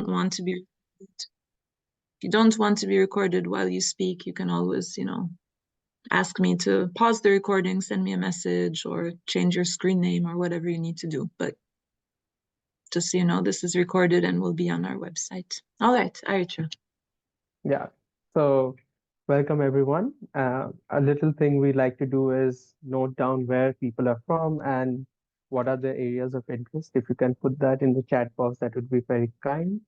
want to be if you don't want to be recorded while you speak, you can always, ask me to pause the recording, send me a message, or change your screen name or whatever you need to do. But just so you know, this is recorded and will be on our website. All right, Aritra. Yeah. So welcome everyone. A little thing we like to do is note down where people are from and what are their areas of interest. If you can put that in the chat box, that would be very kind.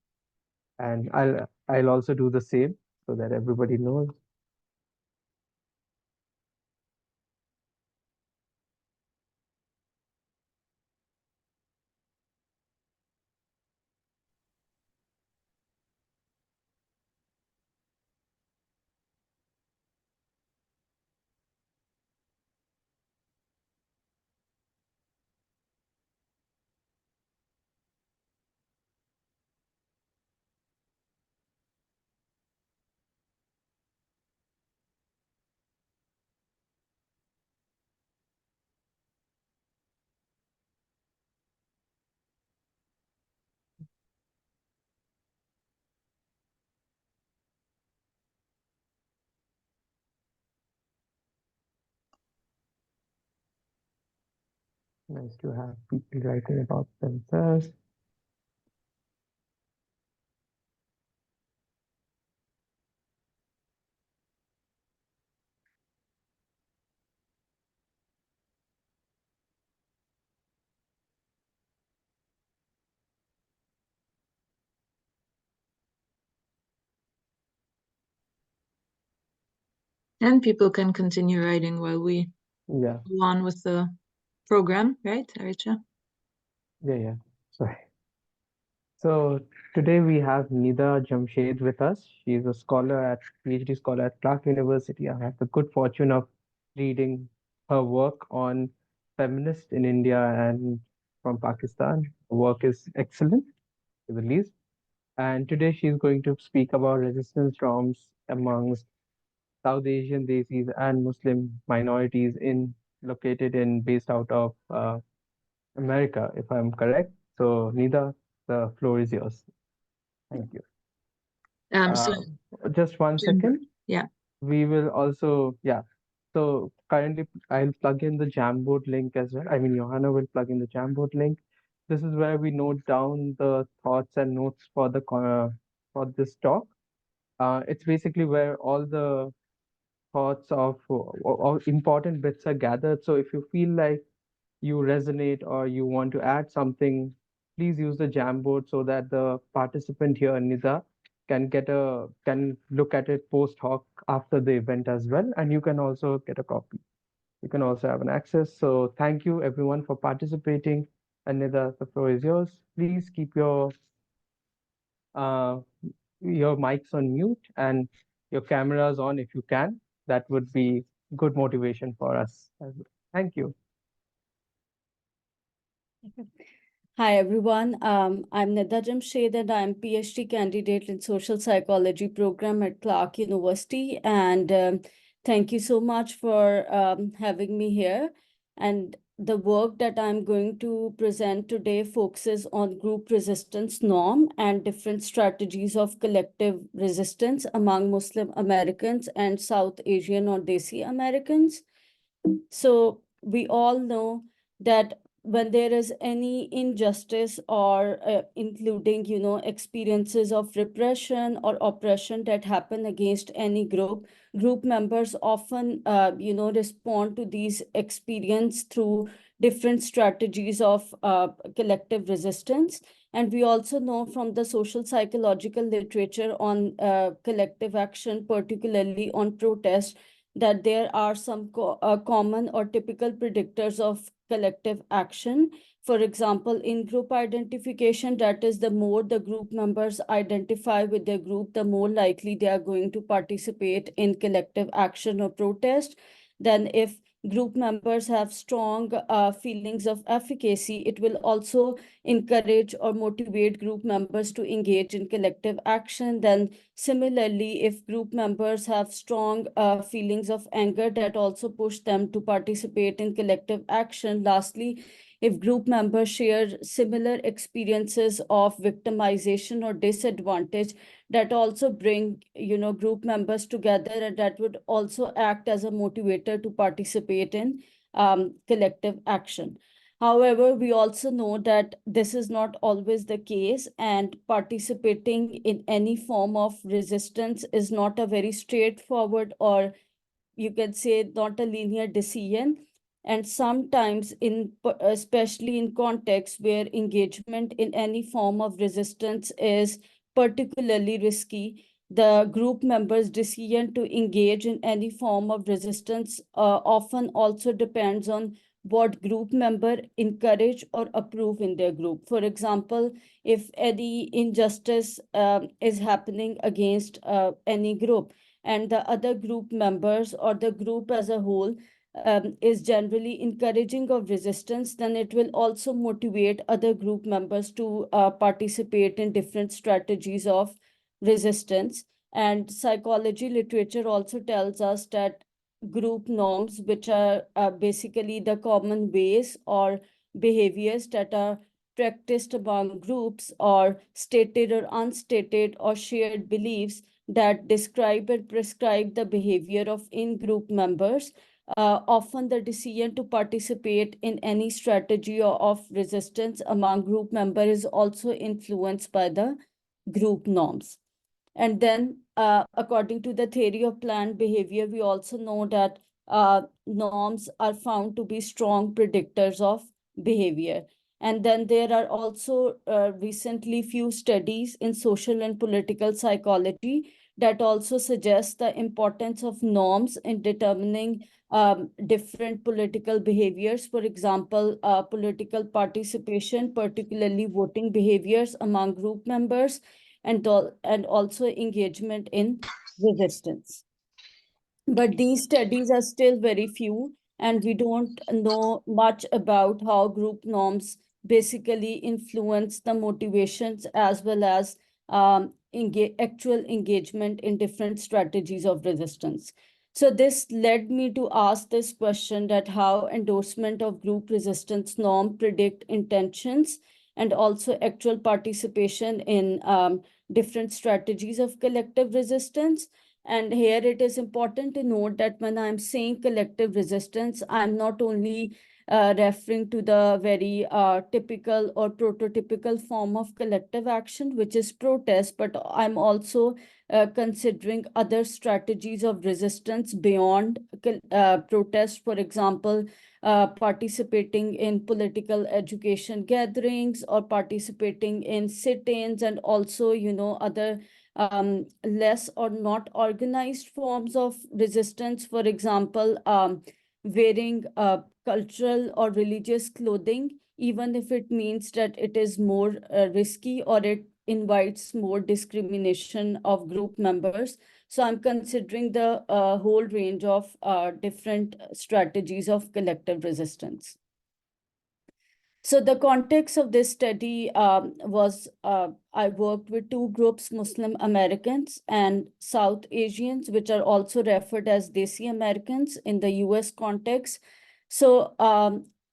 And I'll also do the same so that everybody knows. Nice to have people writing about themselves. And people can continue writing while we Yeah. go on with the program, right, Aritra? Yeah. Sorry. So today we have Nida Jamshed with us. She is a PhD scholar at Clark University. I have the good fortune of reading her work on feminists in India and from Pakistan. Her work is excellent, to the least. And today she's going to speak about resistance drums amongst South Asian Desis and Muslim minorities based out of America, if I'm correct. So Nida, the floor is yours. Thank you. So Just one second. yeah. We will also, yeah. So currently, I'll plug in the Jamboard link as well. I mean, Johanna will plug in the Jamboard link. This is where we note down the thoughts and notes for this talk. It's basically where all the thoughts of or important bits are gathered. So if you feel like you resonate or you want to add something, please use the Jamboard so that the participant here, Nida, can look at it post hoc after the event as well, and you can also get a copy. You can also have an access. So thank you everyone for participating. And Nida, the floor is yours. Please keep uh, your mics on mute and your cameras on if you can. That would be good motivation for us as well. Thank you. Hi everyone, I'm Nida Jamshed and I'm PhD candidate in social psychology program at Clark University, and thank you so much for having me here. And the work that I'm going to present today focuses on group resistance norm and different strategies of collective resistance among Muslim Americans and South Asian or Desi Americans. So we all know that when there is any injustice or including, experiences of repression or oppression that happen against any group members often, respond to these experience through different strategies of collective resistance. And we also know from the social psychological literature on collective action, particularly on protest, that there are some common or typical predictors of collective action. For example, in group identification, that is, the more the group members identify with their group, the more likely they are going to participate in collective action or protest. Then if group members have strong feelings of efficacy, it will also encourage or motivate group members to engage in collective action. Then similarly, if group members have strong feelings of anger, that also push them to participate in collective action. Lastly, if group members share similar experiences of victimization or disadvantage, that also bring, group members together, and that would also act as a motivator to participate in collective action. However, we also know that this is not always the case, and participating in any form of resistance is not a very straightforward, or you can say not a linear decision. And sometimes especially in contexts where engagement in any form of resistance is particularly risky, the group members' decision to engage in any form of resistance often also depends on what group member encourage or approve in their group. For example, if any injustice is happening against any group, and the other group members or the group as a whole is generally encouraging of resistance, then it will also motivate other group members to participate in different strategies of resistance. And psychology literature also tells us that group norms, which are basically the common ways or behaviors that are practiced among groups, or stated or unstated or shared beliefs that describe and prescribe the behavior of in-group members. Often the decision to participate in any strategy of resistance among group members is also influenced by the group norms. And then, according to the theory of planned behavior, we also know that norms are found to be strong predictors of behavior. And then there are also recently few studies in social and political psychology that also suggest the importance of norms in determining different political behaviors. For example, political participation, particularly voting behaviors among group members, and also engagement in resistance. But these studies are still very few, and we don't know much about how group norms basically influence the motivations as well as actual engagement in different strategies of resistance. So this led me to ask this question, that how endorsement of group resistance norm predict intentions and also actual participation in different strategies of collective resistance. And here it is important to note that when I'm saying collective resistance, I'm not only referring to the very typical or prototypical form of collective action, which is protest, but I'm also considering other strategies of resistance beyond protest. For example, participating in political education gatherings, or participating in sit-ins, and also, other less or not organized forms of resistance. For example, wearing cultural or religious clothing, even if it means that it is more risky, or it invites more discrimination of group members. So I'm considering the whole range of different strategies of collective resistance. So the context of this study was I worked with two groups, Muslim Americans and South Asians, which are also referred as Desi Americans in the US context. So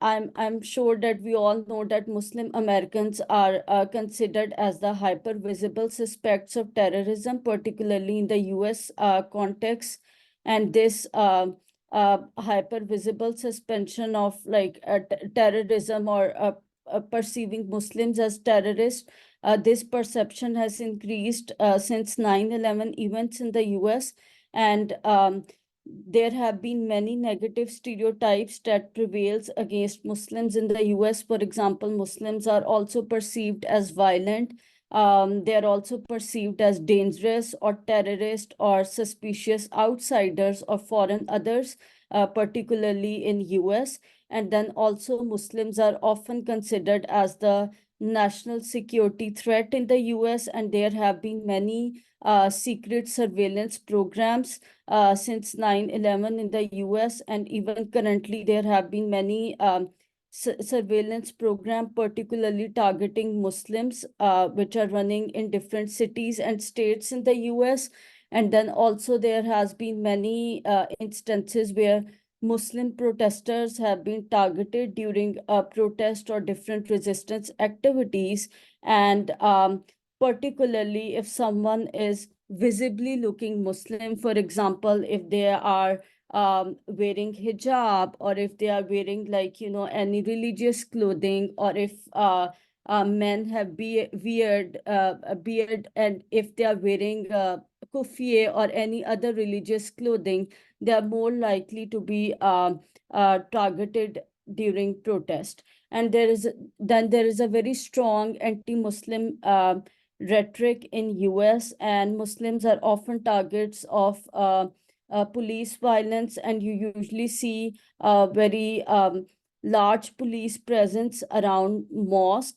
I'm sure that we all know that Muslim Americans are considered as the hyper visible suspects of terrorism, particularly in the US context. And this hyper visible suspension of like terrorism, or perceiving Muslims as terrorists. This perception has increased since 9/11 events in the US, and there have been many negative stereotypes that prevails against Muslims in the US. For example, Muslims are also perceived as violent. They are also perceived as dangerous or terrorist or suspicious outsiders or foreign others, particularly in US. And then also Muslims are often considered as the national security threat in the US, and there have been many secret surveillance programs since 9/11 in the US, and even currently there have been many surveillance program, particularly targeting Muslims, which are running in different cities and states in the US. And then also there has been many instances where Muslim protesters have been targeted during a protest or different resistance activities. And particularly if someone is visibly looking Muslim, for example, if they are wearing hijab, or if they are wearing, like, any religious clothing, or if men have a beard, and if they are wearing kufiye or any other religious clothing, they are more likely to be targeted during protest. And there is a very strong anti-Muslim rhetoric in US, and Muslims are often targets of police violence, and you usually see very large police presence around mosque,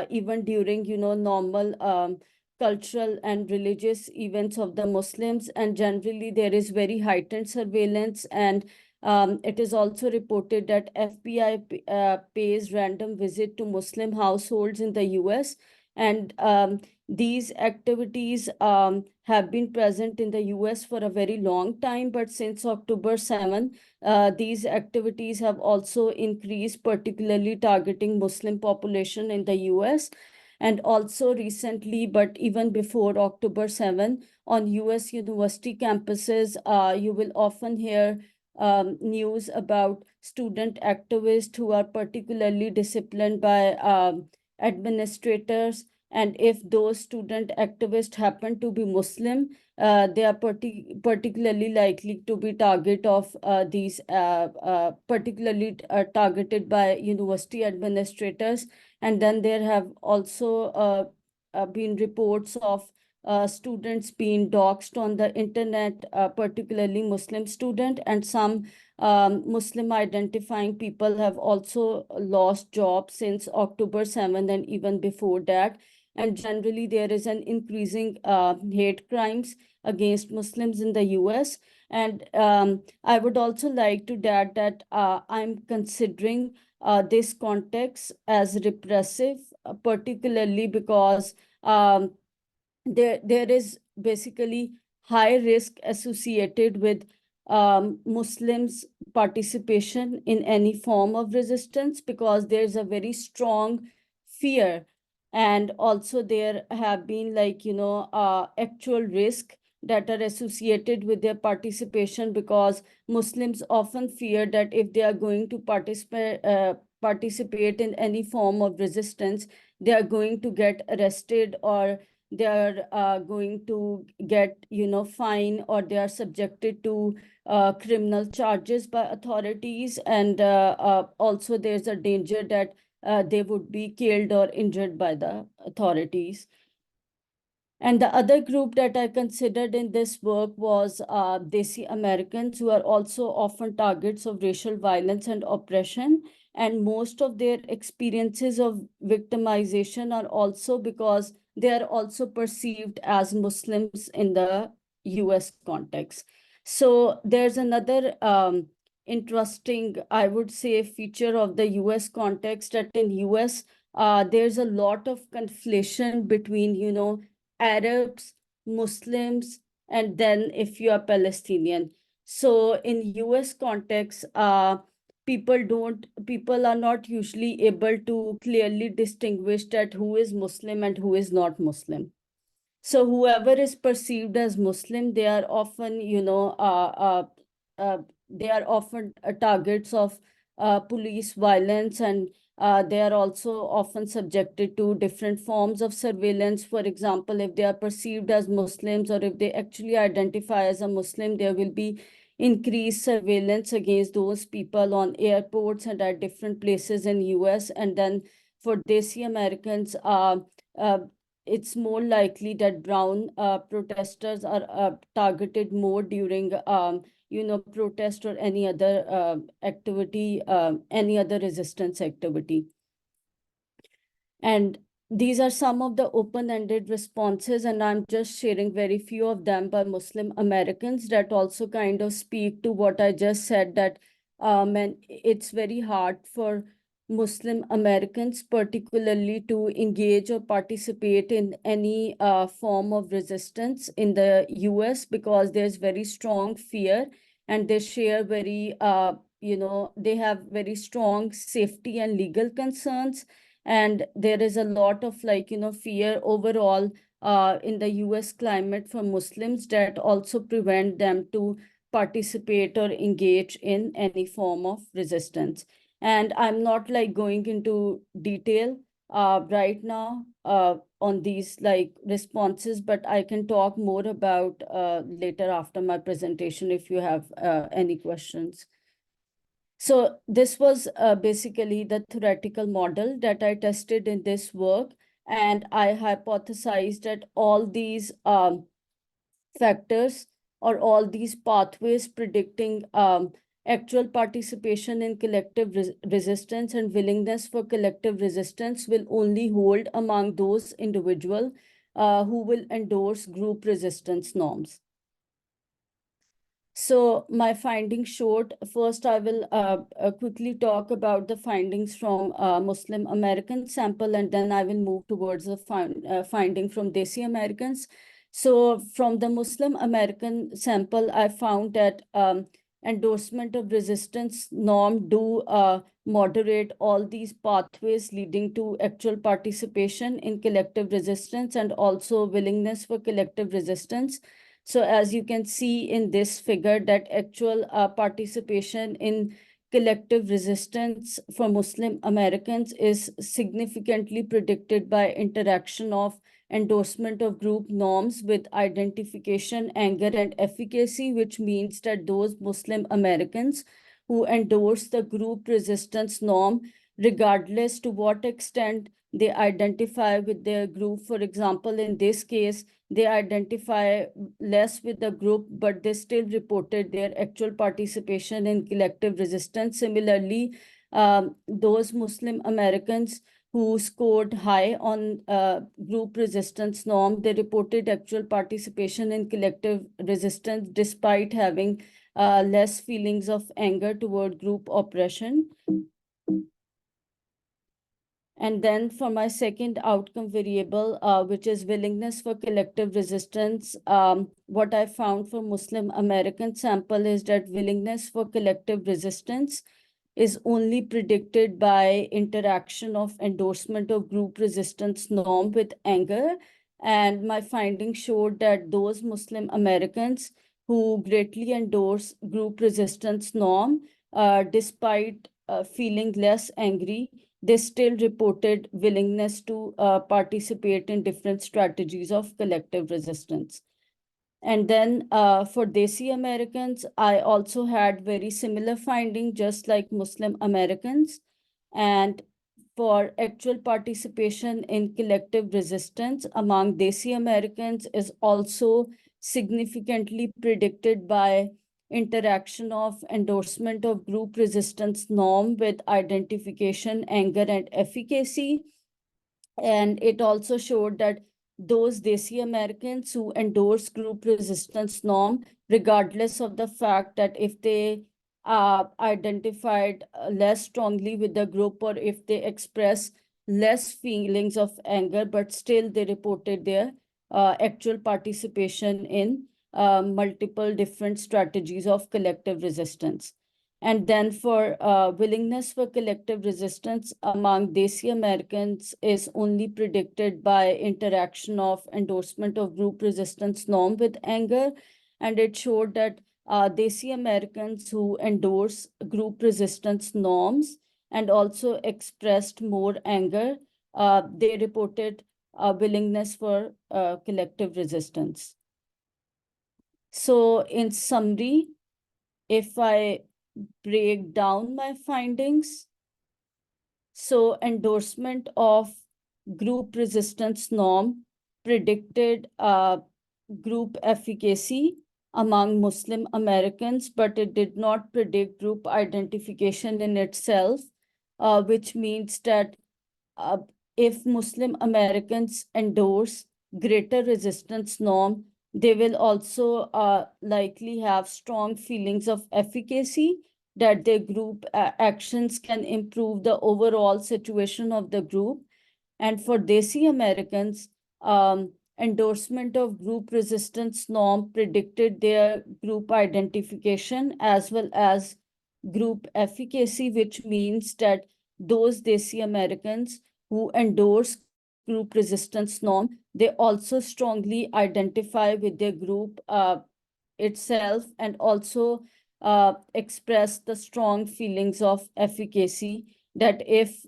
even during normal cultural and religious events of the Muslims. And generally there is very heightened surveillance. And it is also reported that FBI pays random visit to Muslim households in the US. And these activities have been present in the US for a very long time, but since October 7, these activities have also increased, particularly targeting Muslim population in the US. And also recently, but even before October 7, on US university campuses, you will often hear news about student activists who are particularly disciplined by administrators. And if those student activists happen to be Muslim, they are particularly likely to be target of these particularly targeted by university administrators. And then there have also been reports of students being doxxed on the internet, particularly Muslim student, and some Muslim identifying people have also lost jobs since October 7th and even before that. And generally there is an increasing hate crimes against Muslims in the US. And I would also like to add that I'm considering this context as repressive, particularly because there is basically high risk associated with Muslims participation in any form of resistance, because there's a very strong fear. And also there have been, like, actual risk that are associated with their participation, because Muslims often fear that if they are going to participate in any form of resistance, they are going to get arrested, or they are going to get fine, or they are subjected to criminal charges by authorities. And also there's a danger that they would be killed or injured by the authorities. And the other group that I considered in this work was Desi Americans, who are also often targets of racial violence and oppression. And most of their experiences of victimization are also because they are also perceived as Muslims in the US context. So there's another interesting, I would say, feature of the US context, that in US, there's a lot of conflation between, Arabs, Muslims, and then if you are Palestinian. So in US context, people are not usually able to clearly distinguish that who is Muslim and who is not Muslim. So whoever is perceived as Muslim, they are often, they are often targets of police violence. And they are also often subjected to different forms of surveillance. For example, if they are perceived as Muslims, or if they actually identify as a Muslim, there will be increased surveillance against those people on airports and at different places in US. And then for Desi Americans, uh, it's more likely that brown protesters are targeted more during protest or any other activity, any other resistance activity. And these are some of the open-ended responses, and I'm just sharing very few of them by Muslim Americans that also kind of speak to what I just said, that and it's very hard for Muslim Americans particularly to engage or participate in any form of resistance in the US, because there's very strong fear. and they share very, they have very strong safety and legal concerns. And there is a lot of fear overall in the US climate for Muslims that also prevent them to participate or engage in any form of resistance. And I'm not going into detail right now on these responses, but I can talk more about later after my presentation if you have any questions. So this was basically the theoretical model that I tested in this work, and I hypothesized that all these factors or all these pathways predicting actual participation in collective resistance and willingness for collective resistance will only hold among those individuals who will endorse group resistance norms. So my findings showed, first I will quickly talk about the findings from Muslim American sample, and then I will move towards the finding from Desi Americans. So from the Muslim American sample, I found that endorsement of resistance norm do moderate all these pathways leading to actual participation in collective resistance and also willingness for collective resistance. So as you can see in this figure that actual participation in collective resistance for Muslim Americans is significantly predicted by interaction of endorsement of group norms with identification, anger, and efficacy, which means that those Muslim Americans who endorse the group resistance norm, regardless to what extent they identify with their group. For example, in this case, they identify less with the group, but they still reported their actual participation in collective resistance. Similarly, those Muslim Americans who scored high on group resistance norm, they reported actual participation in collective resistance despite having less feelings of anger toward group oppression. And then for my second outcome variable, which is willingness for collective resistance, what I found for Muslim American sample is that willingness for collective resistance is only predicted by interaction of endorsement of group resistance norm with anger. And my findings showed that those Muslim Americans who greatly endorse group resistance norm, despite feeling less angry, they still reported willingness to participate in different strategies of collective resistance. And then for Desi Americans, I also had very similar finding, just like Muslim Americans. And for actual participation in collective resistance among Desi Americans is also significantly predicted by interaction of endorsement of group resistance norm with identification, anger, and efficacy. And it also showed that those Desi Americans who endorse group resistance norm, regardless of the fact that if they identified less strongly with the group or if they express less feelings of anger, but still they reported their actual participation in multiple different strategies of collective resistance. And then for willingness for collective resistance among Desi Americans is only predicted by interaction of endorsement of group resistance norm with anger. And it showed that Desi Americans who endorse group resistance norms and also expressed more anger, they reported willingness for collective resistance. So in summary, if I break down my findings, so endorsement of group resistance norm predicted group efficacy among Muslim Americans, but it did not predict group identification in itself, which means that if Muslim Americans endorse greater resistance norm, they will also likely have strong feelings of efficacy that their group actions can improve the overall situation of the group. And for Desi Americans, endorsement of group resistance norm predicted their group identification as well as group efficacy, which means that those Desi Americans who endorse group resistance norm, they also strongly identify with their group itself, and also express the strong feelings of efficacy that if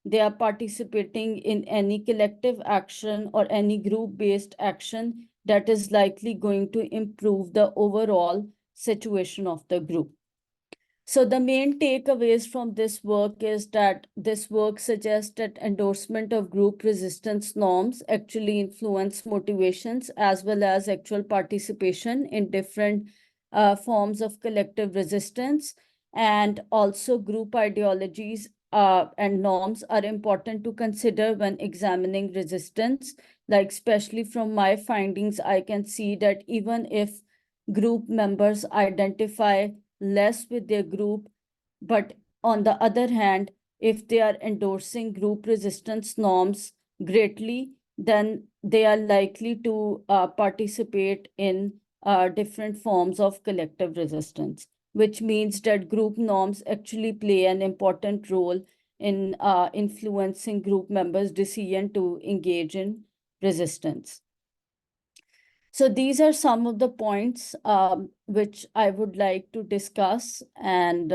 they are participating in any collective action or any group-based action, that is likely going to improve the overall situation of the group. So the main takeaways from this work is that this work suggests that endorsement of group resistance norms actually influence motivations as well as actual participation in different forms of collective resistance. And also group ideologies and norms are important to consider when examining resistance. Like especially from my findings, I can see that even if group members identify less with their group, but on the other hand, if they are endorsing group resistance norms greatly, then they are likely to participate in different forms of collective resistance, which means that group norms actually play an important role in influencing group members' decision to engage in resistance. So these are some of the points which I would like to discuss. And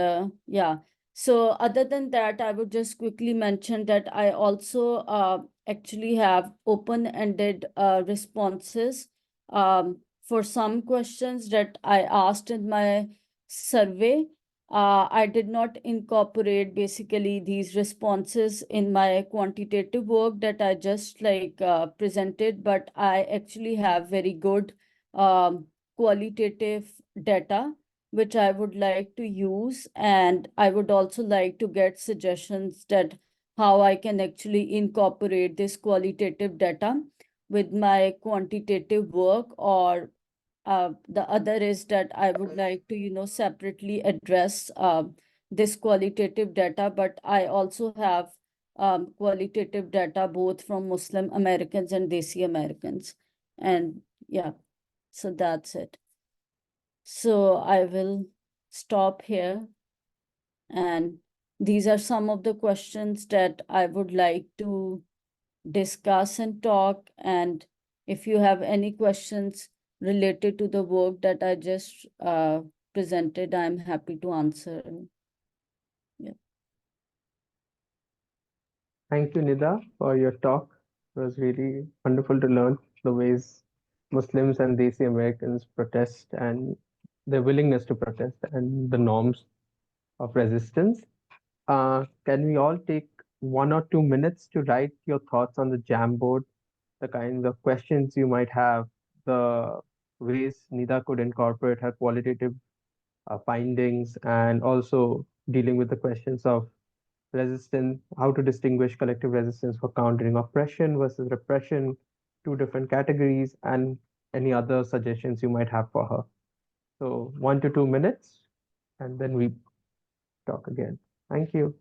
yeah, so other than that, I would just quickly mention that I also actually have open-ended responses for some questions that I asked in my survey. I did not incorporate basically these responses in my quantitative work that I just presented, but I actually have very good qualitative data which I would like to use, and I would also like to get suggestions that how I can actually incorporate this qualitative data with my quantitative work, or the other is that I would like to, separately address this qualitative data, but I also have qualitative data both from Muslim Americans and Desi Americans. And yeah, so that's it. So I will stop here. And these are some of the questions that I would like to discuss and talk. And if you have any questions related to the work that I just presented, I'm happy to answer. Yeah. Thank you, Nida, for your talk. It was really wonderful to learn the ways Muslims and Desi Americans protest and their willingness to protest and the norms of resistance. Can we all take 1 or 2 minutes to write your thoughts on the Jamboard, the kinds of questions you might have, the ways Nida could incorporate her qualitative findings, and also dealing with the questions of resistance, how to distinguish collective resistance for countering oppression versus repression, two different categories, and any other suggestions you might have for her. So 1 to 2 minutes, and then we talk again. Thank you.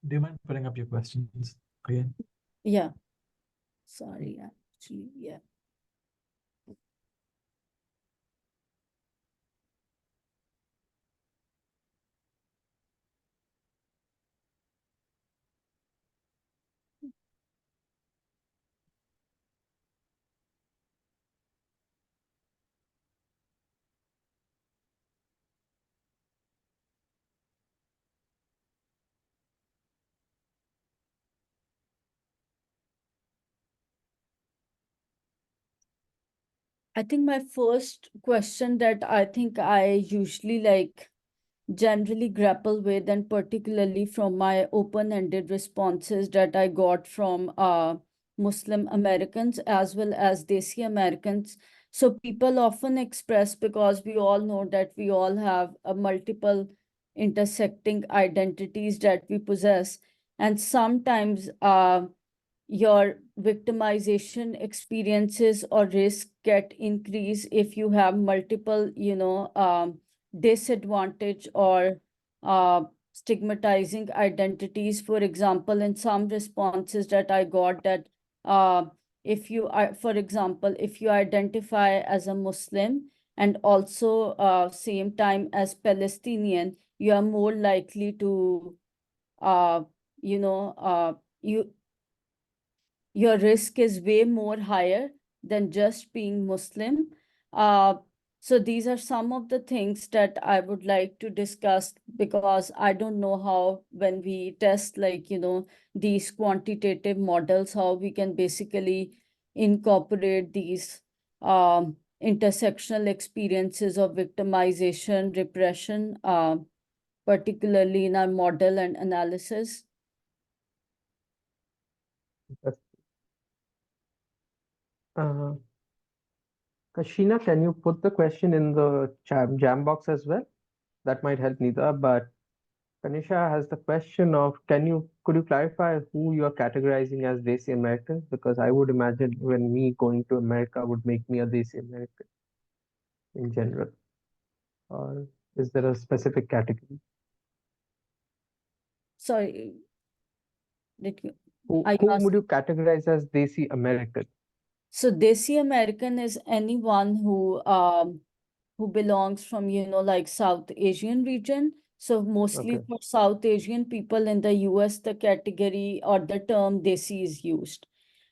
Do you mind putting up your questions again? Yeah. Sorry, actually, yeah. I think my first question that I think I usually generally grapple with, and particularly from my open-ended responses that I got from Muslim Americans as well as Desi Americans. So people often express, because we all know that we all have multiple intersecting identities that we possess, and sometimes your victimization experiences or risk get increased if you have multiple, disadvantage or stigmatizing identities. For example, in some responses that I got that if you are, for example, if you identify as a Muslim and also same time as Palestinian, you are more likely to you know you your risk is way more higher than just being Muslim. Uh, so these are some of the things that I would like to discuss, because I don't know how, when we test these quantitative models, how we can basically incorporate these intersectional experiences of victimization, repression, particularly in our model and analysis. That's, uh, Kashina, can you put the question in the jam box as well? That might help Nida, but Kanisha has the question of could you clarify who you are categorizing as Desi Americans? Because I would imagine when me going to America would make me a Desi American in general. Or is there a specific category? Sorry, did you? Who, I who asked. would you categorize as Desi American? So Desi American is anyone who belongs from, like South Asian region. So mostly Okay. for South Asian people in the US, the category or the term Desi is used.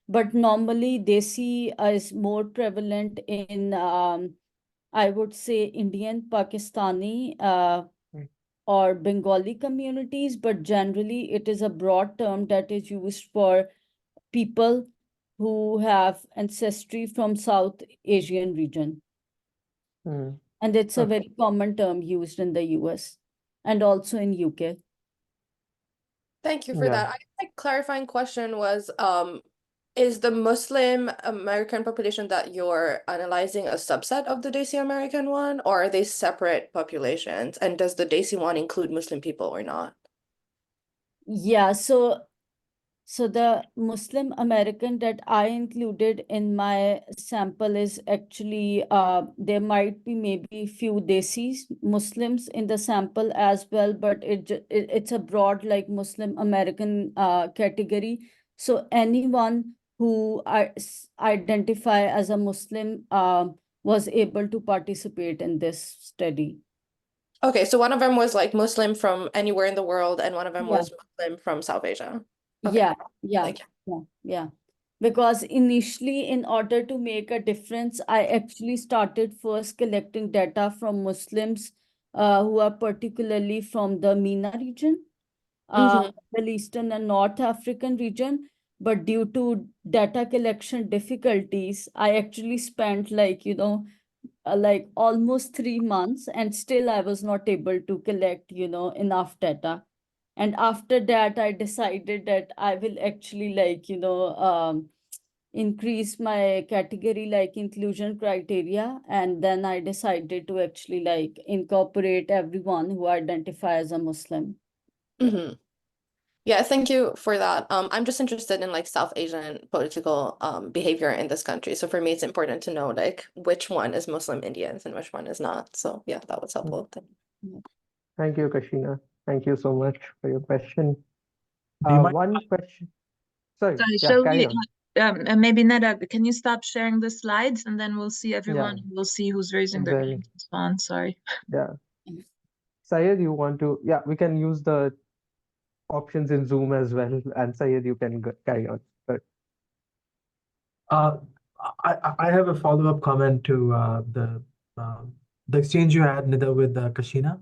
But normally Desi is more prevalent in, I would say, Indian, Pakistani, Hmm. or Bengali communities, but generally it is a broad term that is used for people who have ancestry from South Asian region. Hmm. And it's a Okay. very common term used in the US and also in UK. Thank you for Yeah. that. My clarifying question was, is the Muslim American population that you're analyzing a subset of the Desi American one, or are they separate populations? And does the Desi one include Muslim people or not? Yeah, so the Muslim American that I included in my sample is actually there might be maybe few Desis Muslims in the sample as well, but it's a broad like Muslim American category. So anyone who identify as a Muslim was able to participate in this study. Okay, so one of them was like Muslim from anywhere in the world, and one of them Yeah. was Muslim from South Asia. Okay. Yeah. Thank you. Yeah. Because initially, in order to make a difference, I actually started first collecting data from Muslims who are particularly from the MENA region, Mhm. Middle Eastern and North African region. But due to data collection difficulties, I actually spent like almost 3 months, and still I was not able to collect, enough data. And after that, I decided that I will actually increase my category like inclusion criteria. And then I decided to actually like incorporate everyone who identify as a Muslim. Mhm. Yeah, thank you for that. I'm just interested in like South Asian political behavior in this country. So for me, it's important to know like which one is Muslim Indians and which one is not. So yeah, that was helpful. Thank you. Thank you, Kashina. Thank you so much for your question. Do you mind? One question. Sorry, Sorry, yeah, shall carry we, on. and maybe Neda, can you stop sharing the slides and then we'll see everyone, Yeah, and we'll see who's raising their very, hand to respond. Sorry. yeah. Syed, you want to, yeah, we can use the options in Zoom as well. And Syed, you can carry on. But Uh, I have a follow-up comment to the exchange you had, Nida, with Kashina.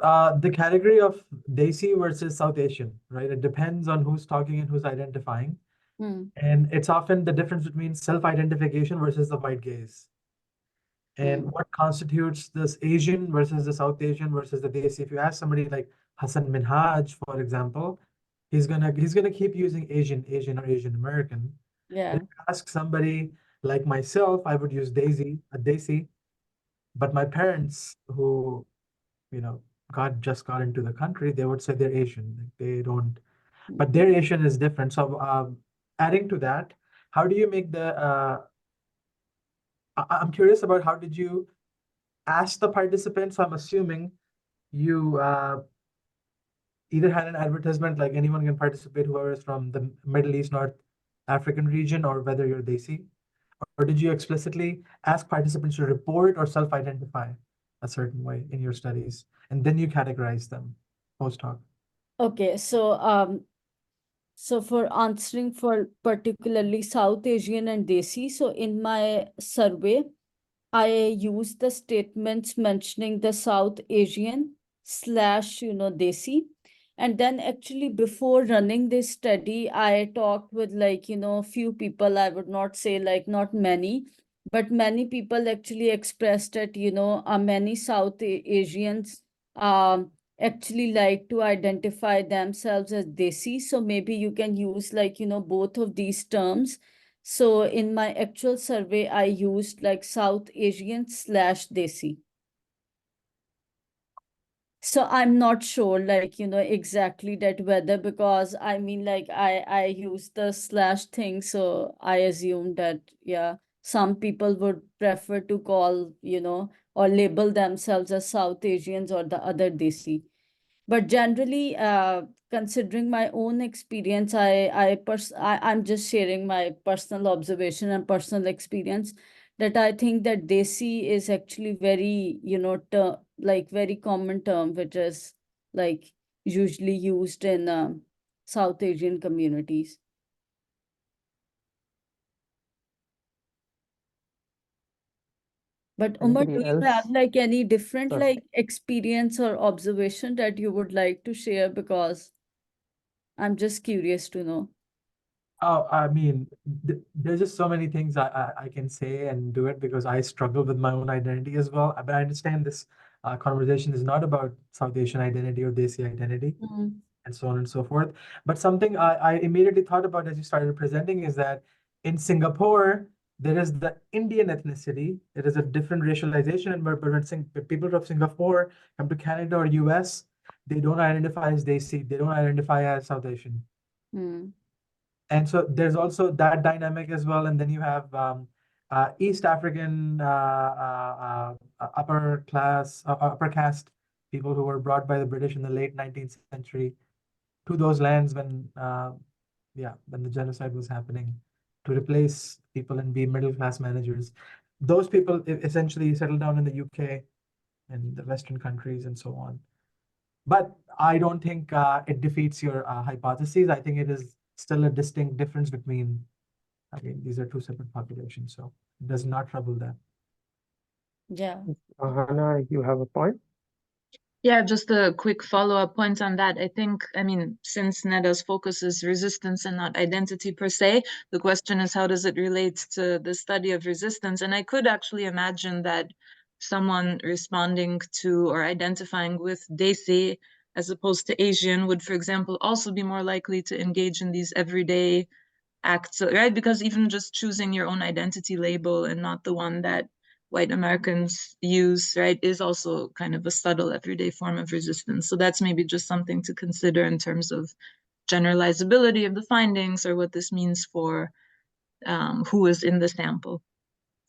The category of Desi versus South Asian, right? It depends on who's talking and who's identifying. And it's often the difference between self-identification versus the white gaze. And what constitutes this Asian versus the South Asian versus the Desi. If you ask somebody like Hassan Minhaj, for example, he's gonna keep using Asian or Asian American. Yeah. If you ask somebody like myself, I would use a Desi. But my parents, who just got into the country, they would say they're Asian. Like, they don't, but their Asian is different. So adding to that, how do you make I'm curious about how did you ask the participants? So I'm assuming you either had an advertisement like anyone can participate, whoever is from the Middle East, North African region, or whether you're Desi? Or did you explicitly ask participants to report or self-identify a certain way in your studies, and then you categorize them post-hoc? Okay, so for answering for particularly South Asian and Desi, so in my survey, I use the statements mentioning the South Asian slash, Desi. And then actually before running this study, I talked with few people, I would not say not many, but many people actually expressed that, many South Asians actually like to identify themselves as Desi. So maybe you can use both of these terms. So in my actual survey, I used South Asian slash Desi. So I'm not sure, exactly that whether, because I mean, I used the slash thing, so I assumed that, yeah, some people would prefer to call, or label themselves as South Asians or the other Desi. But generally, considering my own experience, I'm just sharing my personal observation and personal experience, that I think that Desi is actually very, very common term, which is like usually used in South Asian communities. But Umar, do Anything you have else? any different Sorry. experience or observation that you would like to share? Because I'm just curious to know. Oh, I mean, there's just so many things I can say and do it because I struggle with my own identity as well. But I understand this conversation is not about South Asian identity or Desi identity and so on and so forth. But something I immediately thought about as you started presenting is that in Singapore, there is the Indian ethnicity. It is a different racialization, and when people from Singapore come to Canada or US, they don't identify as Desi. They don't identify as South Asian. Mm. And so there's also that dynamic as well. And then you have East African upper caste people who were brought by the British in the late 19th century to those lands when the genocide was happening, to replace people and be middle class managers. Those people essentially settled down in the UK and the Western countries and so on. But I don't think it defeats your hypotheses. I think it is still a distinct difference between, I mean, these are two separate populations, so it does not trouble them. Yeah. Hannah, you have a point? Yeah, just a quick follow-up point on that. I think, I mean, since Neda's focus is resistance and not identity per se, the question is how does it relate to the study of resistance? And I could actually imagine that someone responding to or identifying with Desi as opposed to Asian would, for example, also be more likely to engage in these everyday acts, right? Because even just choosing your own identity label and not the one that white Americans use, right, is also kind of a subtle everyday form of resistance. So that's maybe just something to consider in terms of generalizability of the findings or what this means for who is in the sample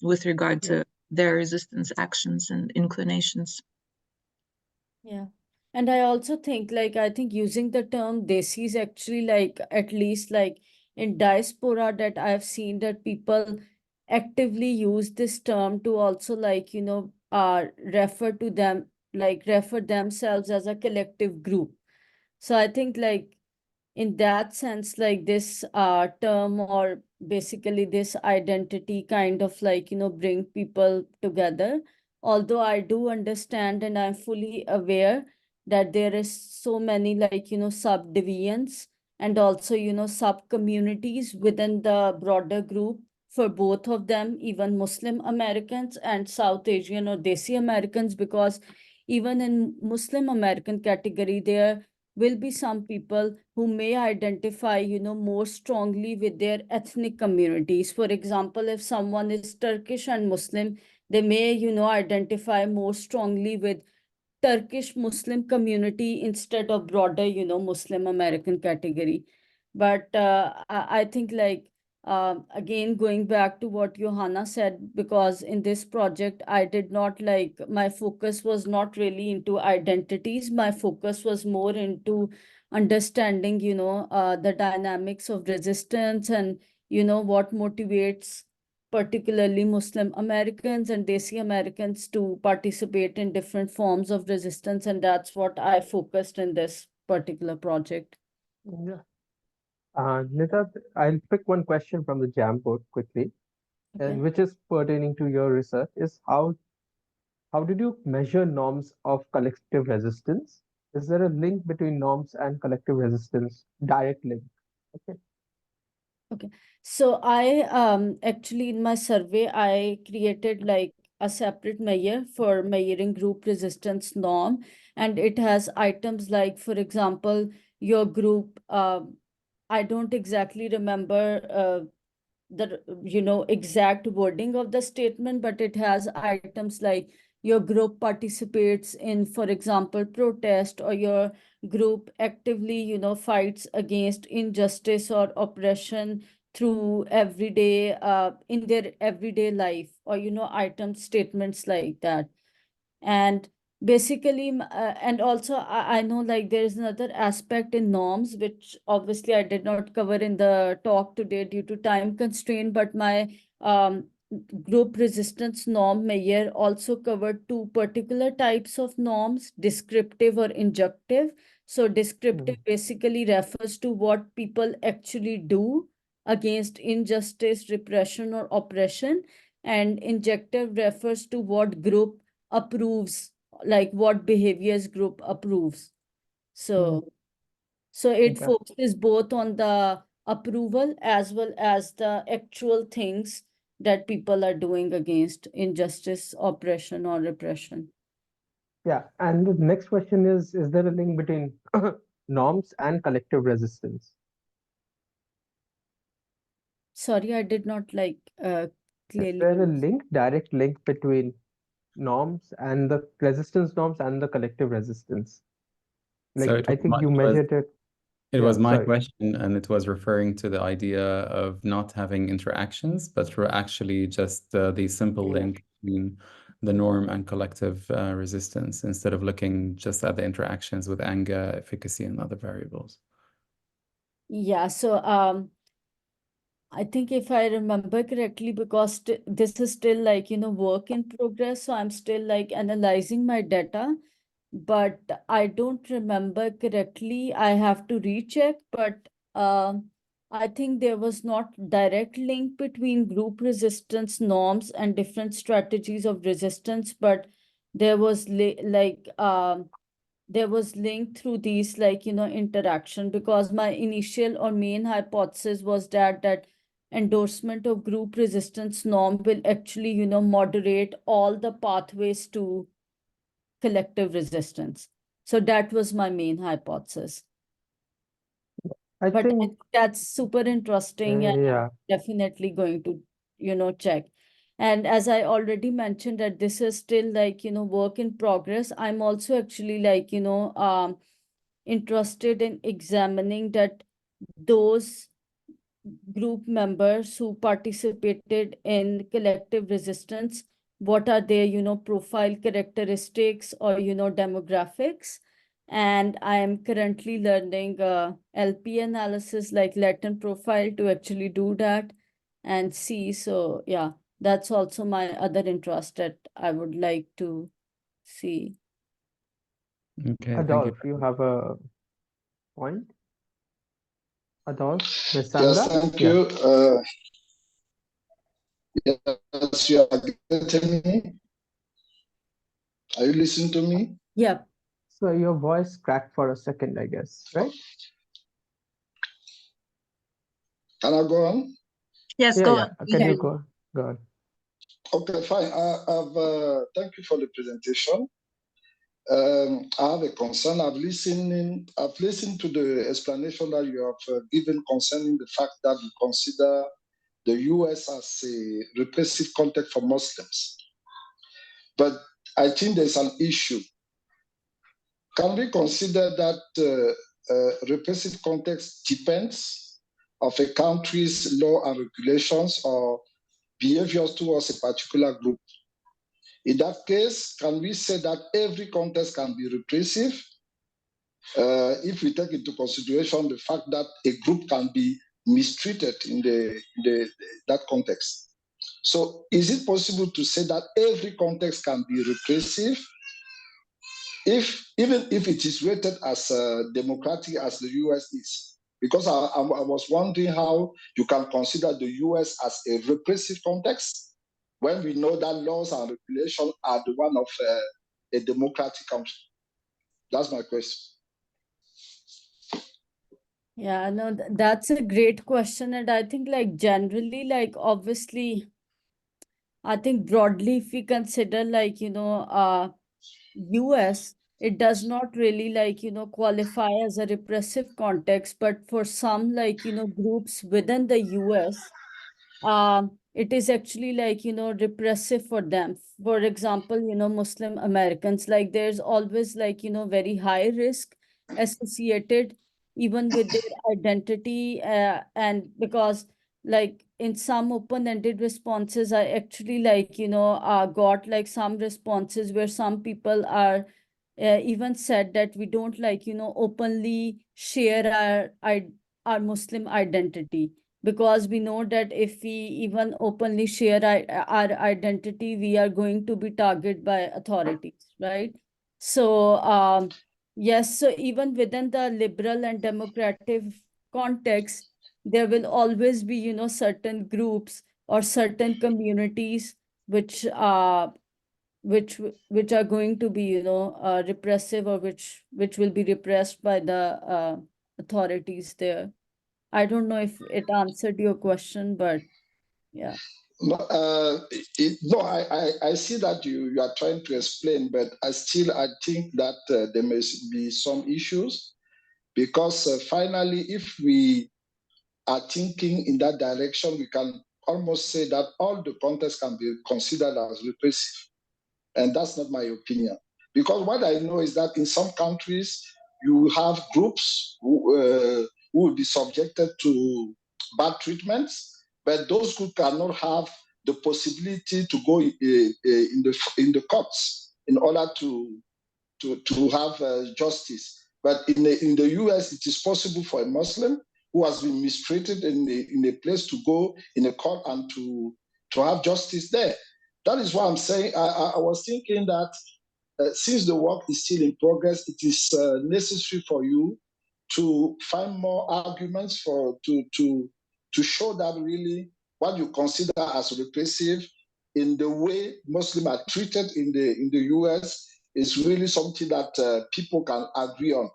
with regard to their resistance actions and inclinations. Yeah. And I also think I think using the term Desi is actually at least in diaspora that I've seen that people actively use this term to also refer to them, refer themselves as a collective group. So I think in that sense, this term or basically this identity kind of bring people together. Although I do understand and I'm fully aware that there is so many subdivisions and also sub communities within the broader group for both of them, even Muslim Americans and South Asian or Desi Americans, because even in Muslim American category there will be some people who may identify more strongly with their ethnic communities. For example, if someone is Turkish and Muslim, they may identify more strongly with Turkish Muslim community instead of broader Muslim American category. But I think Again, going back to what Johanna said, because in this project, I did not like, my focus was not really into identities. My focus was more into understanding, the dynamics of resistance and, what motivates particularly Muslim Americans and Desi Americans to participate in different forms of resistance. And that's what I focused in this particular project. Yeah. Nita, I'll pick one question from the Jamboard quickly, Okay. which is pertaining to your research, is how did you measure norms of collective resistance? Is there a link between norms and collective resistance? Direct link. Okay. Okay. So I actually in my survey I created like a separate measure for measuring group resistance norm, and it has items like, for example, your group. I don't exactly remember the exact wording of the statement, but it has items like your group participates in, for example, protest, or your group actively fights against injustice or oppression through everyday in their everyday life, or item statements like that. And basically and also I know like there is another aspect in norms which obviously I did not cover in the talk today due to time constraint, but my um, group resistance norm measure also covered two particular types of norms, descriptive or injunctive. So descriptive basically refers to what people actually do against injustice, repression, or oppression, and injunctive refers to what group approves, like what behaviors group approves. So it Okay. focuses both on the approval as well as the actual things that people are doing against injustice, oppression, or repression. Yeah. And the next question is there a link between norms and collective resistance? Sorry, I did not like Is clearly. there a link, direct link between norms and the resistance norms and the collective resistance? So Like, it I was think you measured it. it Yeah, was my sorry. question, and it was referring to the idea of not having interactions, but for actually just the simple Yeah. link between the norm and collective resistance, instead of looking just at the interactions with anger, efficacy, and other variables. Yeah, so I think if I remember correctly, because this is still like, work in progress, so I'm still like analyzing my data, but I don't remember correctly. I have to recheck, but I think there was not direct link between group resistance norms and different strategies of resistance, but there was there was linked through these like interaction, because my initial or main hypothesis was that endorsement of group resistance norm will actually moderate all the pathways to collective resistance. So that was my main hypothesis. I But think, that's super interesting, and I'm yeah. definitely going to check. And as I already mentioned that this is still like work in progress, I'm also actually like interested in examining that those group members who participated in collective resistance, what are their profile characteristics or demographics. And I am currently learning LP analysis, like latent profile, to actually do that and see. So yeah, that's also my other interest that I would like to see. Okay, thank you. Adolf, you have a point? Adolf, Miss Yes, Sandra? thank Yeah. you. Yes, you are getting me. Are you listening to me? Yeah. So your voice cracked for a second, I guess, right? Can I go on? Yes, Yeah, go yeah. on. Can Yeah. you go on? Okay, fine. Thank you for the presentation. I have a concern. I've listened to the explanation that you have given concerning the fact that we consider the US as a repressive context for Muslims. But I think there's an issue. Can we consider that repressive context depends of a country's law and regulations or behaviors towards a particular group. In that case, can we say that every context can be repressive? If we take into consideration the fact that a group can be mistreated in that context. So is it possible to say that every context can be repressive, even if it is rated as democratic as the US is? Because I was wondering how you can consider the US as a repressive context when we know that laws and regulations are the one of a democratic country. That's my question. Yeah, no, that's a great question. And I think like generally, like obviously, I think broadly, if we consider like, US, it does not really like, qualify as a repressive context, but for some like, groups within the US, it is actually like, repressive for them. For example, Muslim Americans, like there's always like, very high risk associated even with their identity. And because like in some open-ended responses, I actually like, got like some responses where some people are even said that we don't like, openly share our Muslim identity, because we know that if we even openly share our identity, we are going to be targeted by authorities, right? So, yes, so even within the liberal and democratic context, there will always be, certain groups or certain communities which which are going to be, repressive, or which will be repressed by the authorities there. I don't know if it answered your question, but yeah. No, no, I see that you are trying to explain, but I think that there must be some issues, because finally, if we are thinking in that direction, we can almost say that all the contexts can be considered as repressive. And that's not my opinion. Because what I know is that in some countries, you have groups who will be subjected to bad treatments, but those who cannot have the possibility to go in the courts in order to have justice. But in the US, it is possible for a Muslim who has been mistreated in a place to go in a court and to have justice there. That is why I'm saying I was thinking that since the work is still in progress, it is necessary for you to find more arguments to show that really what you consider as repressive in the way Muslims are treated in the US is really something that people can agree on.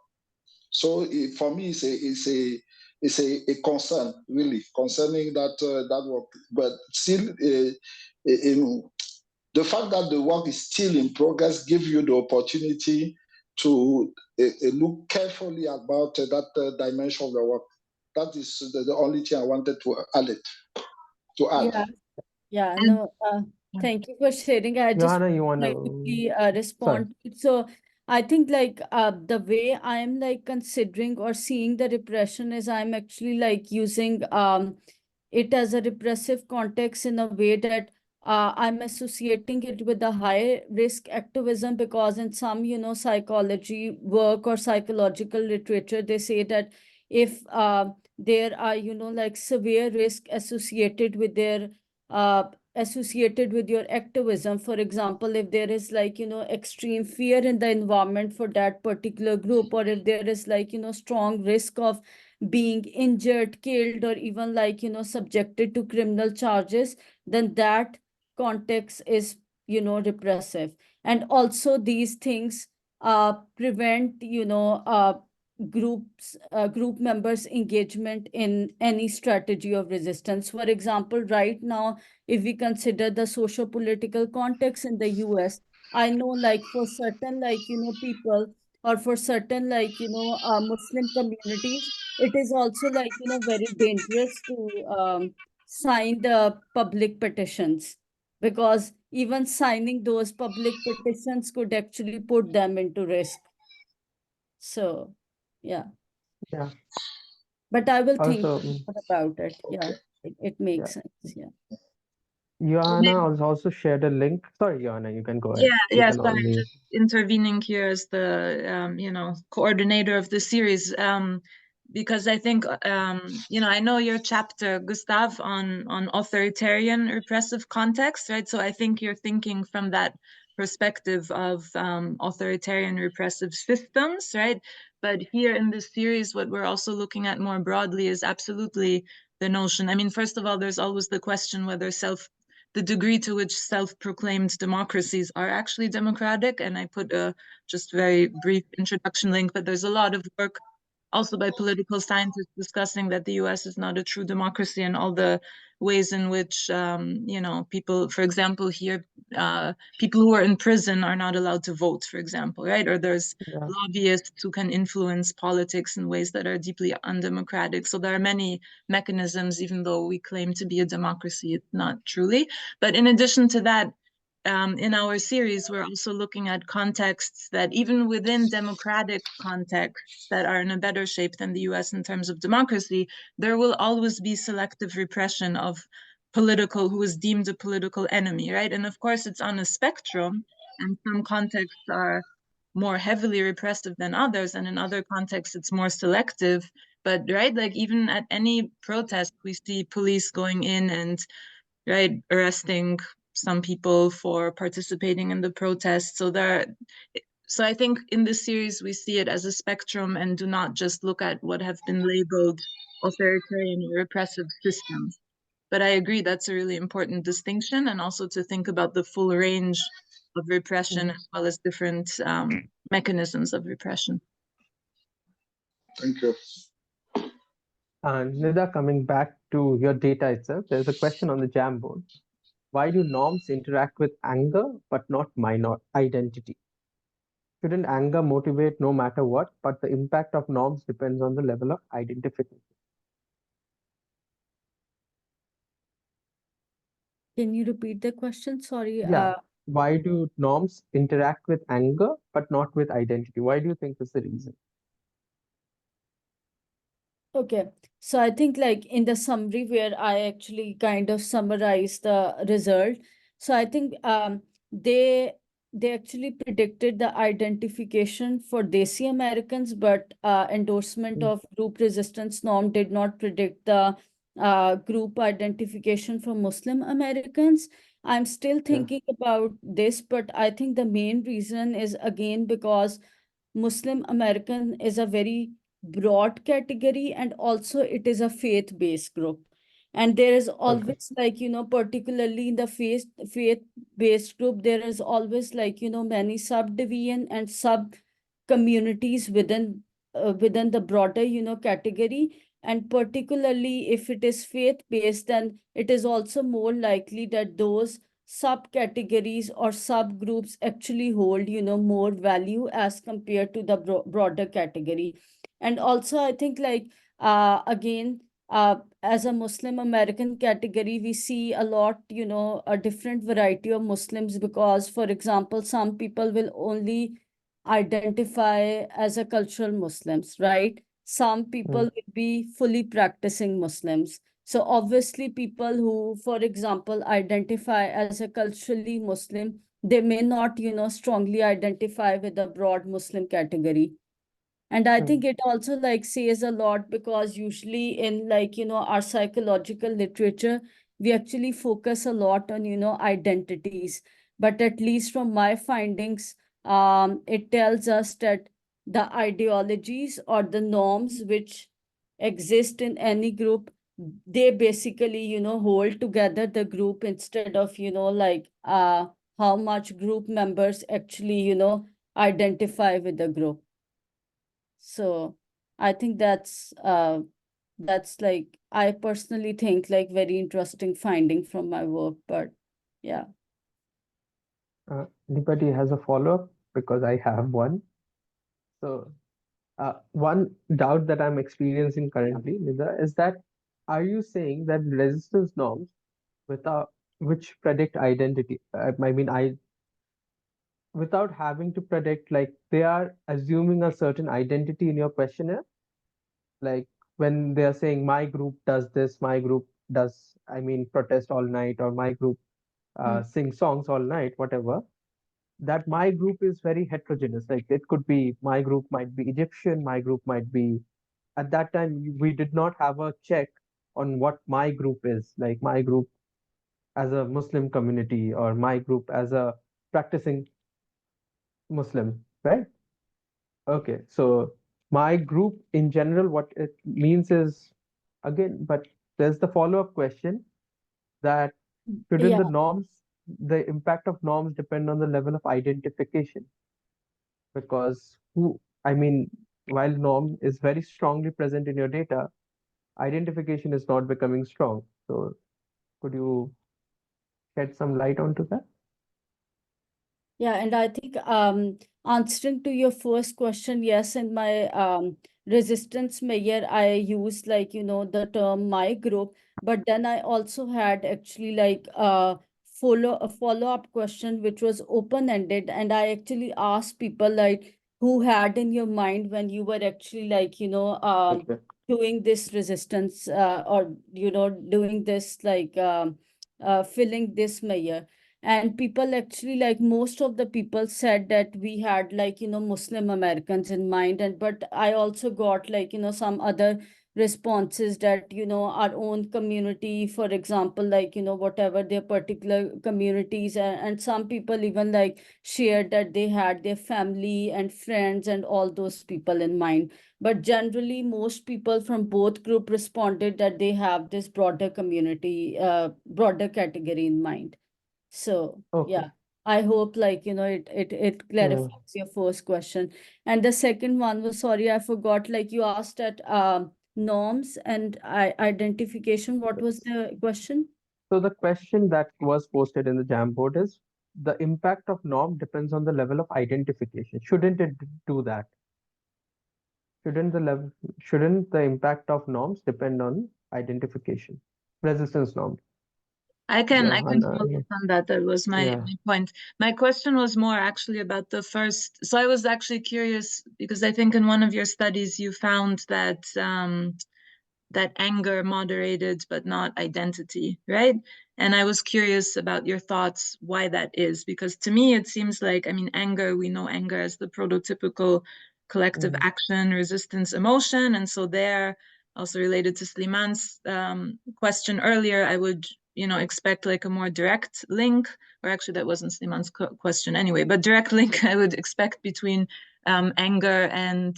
So for me, it's a concern really concerning that work. But still, the fact that the work is still in progress gives you the opportunity to look carefully about that dimension of the work. That is the only thing I wanted to add. Yeah, yeah, no, thank you for sharing. I just Johanna, you want like to? quickly Sorry. respond. So I think like the way I'm like considering or seeing the repression is I'm actually like using it as a repressive context in a way that I'm associating it with the high risk activism, because in some, psychology work or psychological literature, they say that if there are, like severe risk associated with their associated with your activism. For example, if there is like, extreme fear in the environment for that particular group, or if there is like, strong risk of being injured, killed, or even like, subjected to criminal charges, then that context is, repressive. And also these things prevent, group members engagement in any strategy of resistance. For example, right now, if we consider the socio-political context in the US, I know like for certain like, people, or for certain like, Muslim communities, it is also like, very dangerous to sign the public petitions, because even signing those public petitions could actually put them into risk. So, yeah. Yeah. But I will think Also, more about it. Yeah, Okay. it yeah, makes sense. Yeah. Johanna has also shared a link. Sorry, Johanna, you can go ahead. Yeah, You yeah, can sorry, only. just intervening here as the coordinator of the series. Because I think I know your chapter, Gustav, on authoritarian repressive context, right? So I think you're thinking from that perspective of authoritarian repressive systems, right? But here in this series, what we're also looking at more broadly is absolutely the notion. I mean, first of all, there's always the question whether the degree to which self-proclaimed democracies are actually democratic. And I put a just very brief introduction link, but there's a lot of work also by political scientists discussing that the US is not a true democracy and all the ways in which, people, for example, here, people who are in prison are not allowed to vote, for example, right? Or there's Yeah. lobbyists who can influence politics in ways that are deeply undemocratic. So there are many mechanisms, even though we claim to be a democracy, it's not truly. But in addition to that, in our series, we're also looking at contexts that even within democratic contexts that are in a better shape than the US in terms of democracy, there will always be selective repression of who is deemed a political enemy, right? And of course, it's on a spectrum, and some contexts are more heavily repressive than others, and in other contexts, it's more selective. But right, like even at any protest, we see police going in and right arresting some people for participating in the protest. So I think in this series we see it as a spectrum and do not just look at what have been labeled authoritarian or repressive systems. But I agree that's a really important distinction, and also to think about the full range of repression as well as different mechanisms of repression. Thank you. And Nida, coming back to your data itself, there's a question on the Jamboard. Why do norms interact with anger but not minor identity? Shouldn't anger motivate no matter what, but the impact of norms depends on the level of identification? Can you repeat the question? Sorry. Yeah. Why do norms interact with anger but not with identity? Why do you think is the reason? Okay, so I think like in the summary where I actually kind of summarize the result. So I think they actually predicted the identification for Desi Americans, but endorsement Mm. of group resistance norm did not predict the group identification for Muslim Americans. I'm still Yeah. thinking about this, but I think the main reason is again because Muslim American is a very broad category, and also it is a faith-based group. And there is Okay. always like, particularly in the faith-based group, there is always like, many subdivision and sub communities within the broader, category. And particularly if it is faith-based, then it is also more likely that those subcategories or subgroups actually hold more value as compared to the broader category. And also I think like again as a Muslim American category, we see a lot, a different variety of Muslims, because for example some people will only identify as a cultural Muslims, right? Some people Mm. will be fully practicing Muslims. So obviously people who, for example, identify as a culturally Muslim, they may not, strongly identify with the broad Muslim category. And I think Mm. it also like says a lot, because usually in like, our psychological literature, we actually focus a lot on, identities. But at least from my findings, it tells us that the ideologies or the norms which exist in any group, they basically, hold together the group instead of, like how much group members actually, identify with the group. So I think that's like I personally think like very interesting finding from my work. But yeah. Anybody has a follow-up? Because I have one. So, one doubt that I'm experiencing currently, Nida, is that are you saying that resistance norms without which predict identity? I mean, without having to predict, like they are assuming a certain identity in your questionnaire, like when they are saying my group does this, my group does, I mean, protest all night, or my group sing songs all night, whatever, that my group is very heterogeneous. Like it could be my group might be Egyptian, my group might be, at that time, we did not have a check on what my group is, like my group as a Muslim community or my group as a practicing Muslim, right? Okay, so my group in general, what it means is, again, but there's the follow-up question that shouldn't Yeah, the impact of norms depend on the level of identification? Because I mean, while norm is very strongly present in your data, identification is not becoming strong. So could you shed some light onto that? yeah, and I think answering to your first question, yes, in my resistance measure, I use like, the term my group, but then I also had actually like a follow-up question which was open-ended, and I actually asked people like who had in your mind when you were actually like, Okay. doing this resistance or doing this like filling this measure. And people actually like most of the people said that we had like Muslim Americans in mind, and but I also got like some other responses that our own community, for example, like whatever their particular communities, and some people even like shared that they had their family and friends and all those people in mind. But generally most people from both group responded that they have this broader community, broader category in mind. So Okay. yeah, I hope like it Yeah. clarifies your first question. And the second one was, sorry, I forgot, like you asked at norms and identification. What was the question? So the question that was posted in the Jamboard is, the impact of norm depends on the level of identification. Shouldn't it do that? Shouldn't the impact of norms depend on identification? Resistance norms. I can Johanna, follow up on that. That was yeah. my point. My question was more actually about the first. So I was actually curious because I think in one of your studies you found that that anger moderated but not identity, right? And I was curious about your thoughts why that is, because to me it seems like, I mean, anger, we know anger as the prototypical collective action, resistance, emotion. And so there, also related to Sliman's question earlier, I would, expect like a more direct link, or actually that wasn't Sliman's question anyway, but direct link I would expect between anger and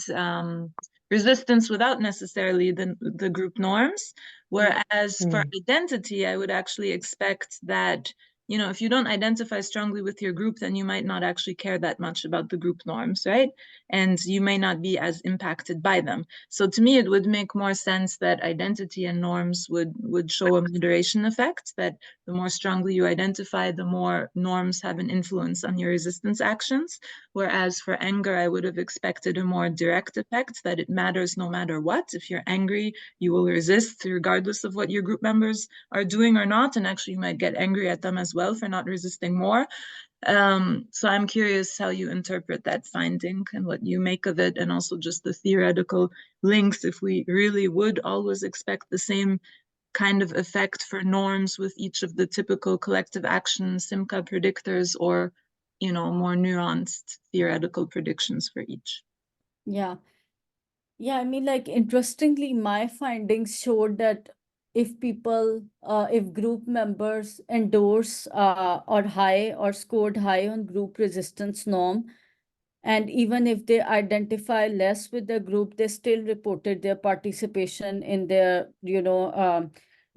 resistance without necessarily the group norms. Whereas for identity, I would actually expect that, if you don't identify strongly with your group, then you might not actually care that much about the group norms, right? And you may not be as impacted by them. So to me, it would make more sense that identity and norms would show a moderation effect, that the more strongly you identify, the more norms have an influence on your resistance actions. Whereas for anger, I would have expected a more direct effect, that it matters no matter what. If you're angry, you will resist regardless of what your group members are doing or not. And actually, you might get angry at them as well for not resisting more. So I'm curious how you interpret that finding and what you make of it, and also just the theoretical links, if we really would always expect the same kind of effect for norms with each of the typical collective action Simca predictors, or more nuanced theoretical predictions for each. Yeah. Yeah, I mean, like, interestingly, my findings showed that if group members endorse or high or scored high on group resistance norm, and even if they identify less with the group, they still reported their participation in their,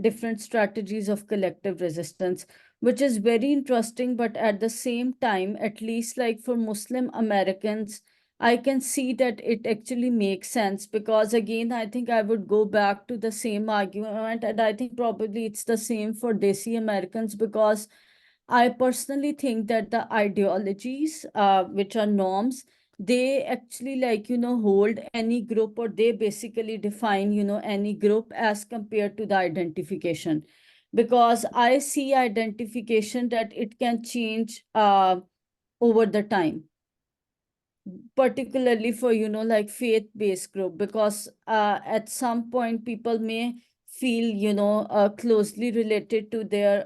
different strategies of collective resistance, which is very interesting. But at the same time, at least like for Muslim Americans, I can see that it actually makes sense, because again, I think I would go back to the same argument, and I think probably it's the same for Desi Americans, because I personally think that the ideologies, which are norms, they actually like, hold any group, or they basically define, any group as compared to the identification. Because I see identification that it can change over the time. particularly for, like faith-based group, because at some point people may feel, closely related to their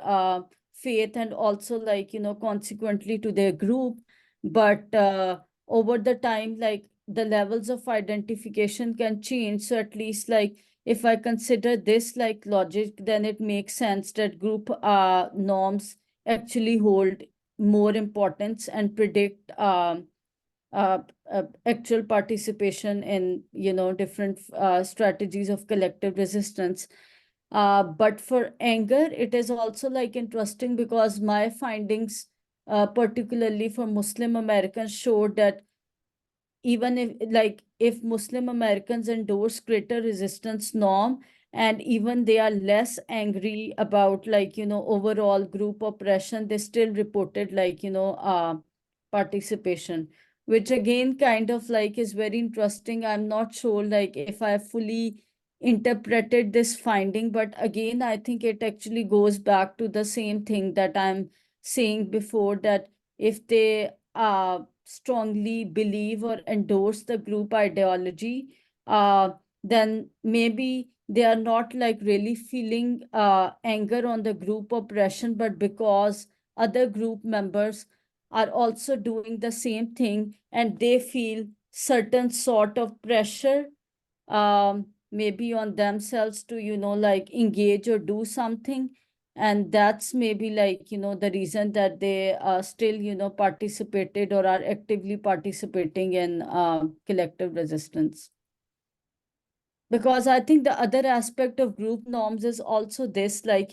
faith, and also like, consequently to their group. But over the time, like the levels of identification can change. So at least like if I consider this like logic, then it makes sense that group norms actually hold more importance and predict uh, actual participation in, different strategies of collective resistance. But for anger, it is also like interesting, because my findings, particularly for Muslim Americans, showed that even if Muslim Americans endorse greater resistance norm, and even they are less angry about like, overall group oppression, they still reported like, participation, which again kind of like is very interesting. I'm not sure like if I fully interpreted this finding, but again, I think it actually goes back to the same thing that I'm saying before, that if they strongly believe or endorse the group ideology, then maybe they are not like really feeling anger on the group oppression, but because other group members are also doing the same thing, and they feel certain sort of pressure, maybe on themselves to, like engage or do something. And that's maybe like, the reason that they still, participated or are actively participating in collective resistance. Because I think the other aspect of group norms is also this, like,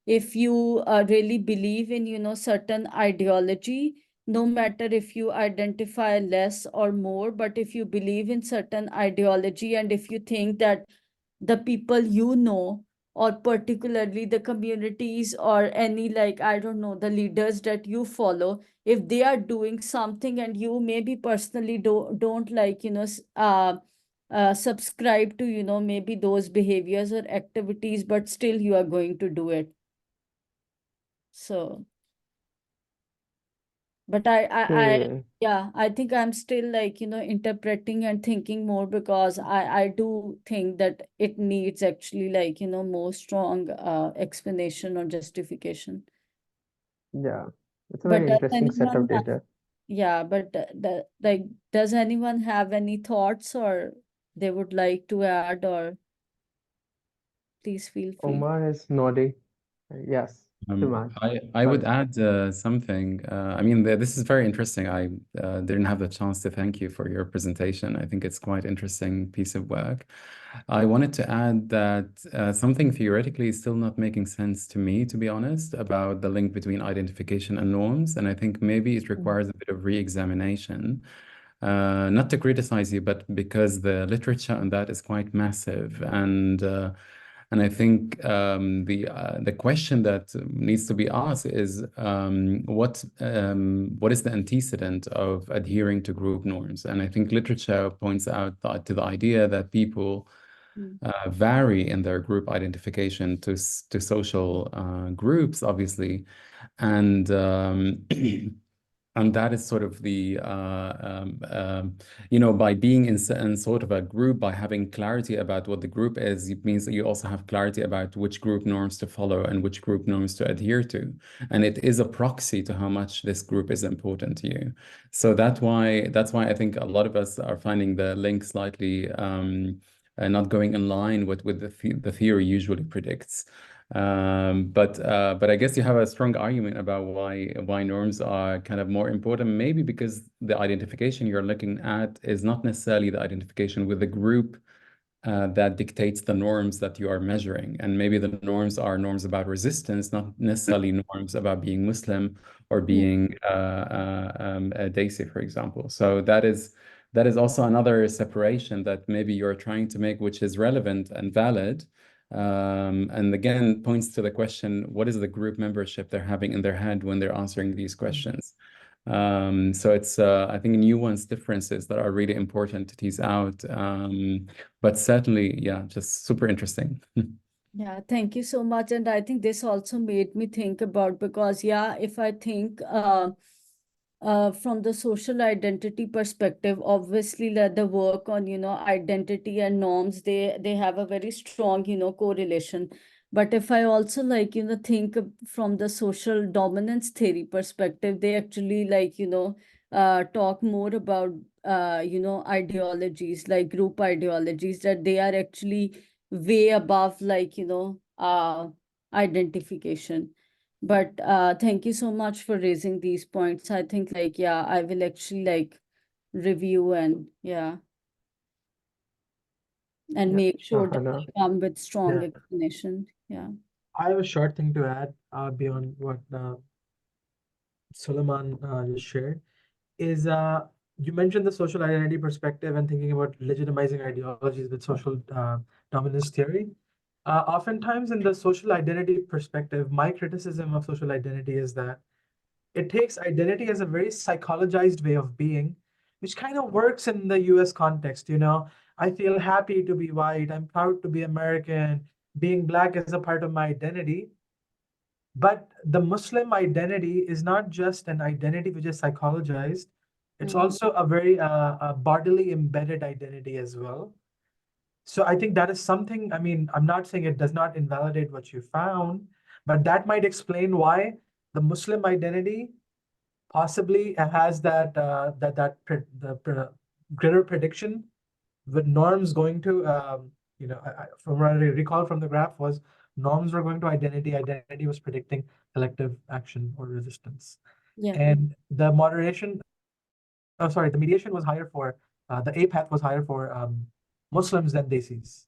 if you really believe in, certain ideology, no matter if you identify less or more, but if you believe in certain ideology, and if you think that the people you know, or particularly the communities or any like, I don't know, the leaders that you follow, if they are doing something and you maybe personally don't like, subscribe to, maybe those behaviors or activities, but still you are going to do it. So, but Okay. yeah, I think I'm still like, interpreting and thinking more, because I do think that it needs actually like, more strong explanation or justification. Yeah, it's a But very does interesting set anyone of data. yeah, but like, does anyone have any thoughts or they would like to add, or please feel free. Omar is nodding. Yes, Simran. I would Sorry. add something. I mean, this is very interesting. I didn't have the chance to thank you for your presentation. I think it's quite interesting piece of work. I wanted to add that something theoretically is still not making sense to me, to be honest, about the link between identification and norms. And I think maybe it requires a bit of re-examination. Not to criticize you, but because the literature on that is quite massive, and I think the question that needs to be asked is what is the antecedent of adhering to group norms? And I think literature points out to the idea that people vary in their group identification to social groups, obviously, and and that is sort of the by being in sort of a group, by having clarity about what the group is, it means that you also have clarity about which group norms to follow and which group norms to adhere to, and it is a proxy to how much this group is important to you. So that's why I think a lot of us are finding the link slightly not going in line with the theory usually predicts. But I guess you have a strong argument about why norms are kind of more important, maybe because the identification you're looking at is not necessarily the identification with the group that dictates the norms that you are measuring. And maybe the norms are norms about resistance, not necessarily norms about being Muslim or being a Desi, for example. So that is also another separation that maybe you're trying to make, which is relevant and valid. And again, points to the question, what is the group membership they're having in their head when they're answering these questions? So it's, I think, nuanced differences that are really important to tease out. But certainly, yeah, just super interesting. Yeah, thank you so much. And I think this also made me think about, because yeah, if I think from the social identity perspective, obviously that the work on, identity and norms, they have a very strong, correlation. But if I also think from the social dominance theory perspective, they actually talk more about ideologies like group ideologies, that they are actually way above identification. But thank you so much for raising these points. I think yeah, I will actually review and Yeah, make sure that Hannah. I come with strong Yeah. explanation. Yeah. I have a short thing to add beyond what Suleiman just shared. Is you mentioned the social identity perspective and thinking about legitimizing ideologies with social dominance theory. Oftentimes, in the social identity perspective, my criticism of social identity is that it takes identity as a very psychologized way of being, which kind of works in the US context. I feel happy to be white, I'm proud to be American, being black is a part of my identity. But the Muslim identity is not just an identity which is psychologized, it's also a very bodily embedded identity as well. So I think that is something, I mean, I'm not saying it does not invalidate what you found, but that might explain why the Muslim identity possibly has the greater prediction with norms going to, from what I recall from the graph was norms were going to identity, identity was predicting collective action or resistance. Yeah. And the moderation, oh, sorry, the mediation was higher for, the A path was higher for Muslims than Desis.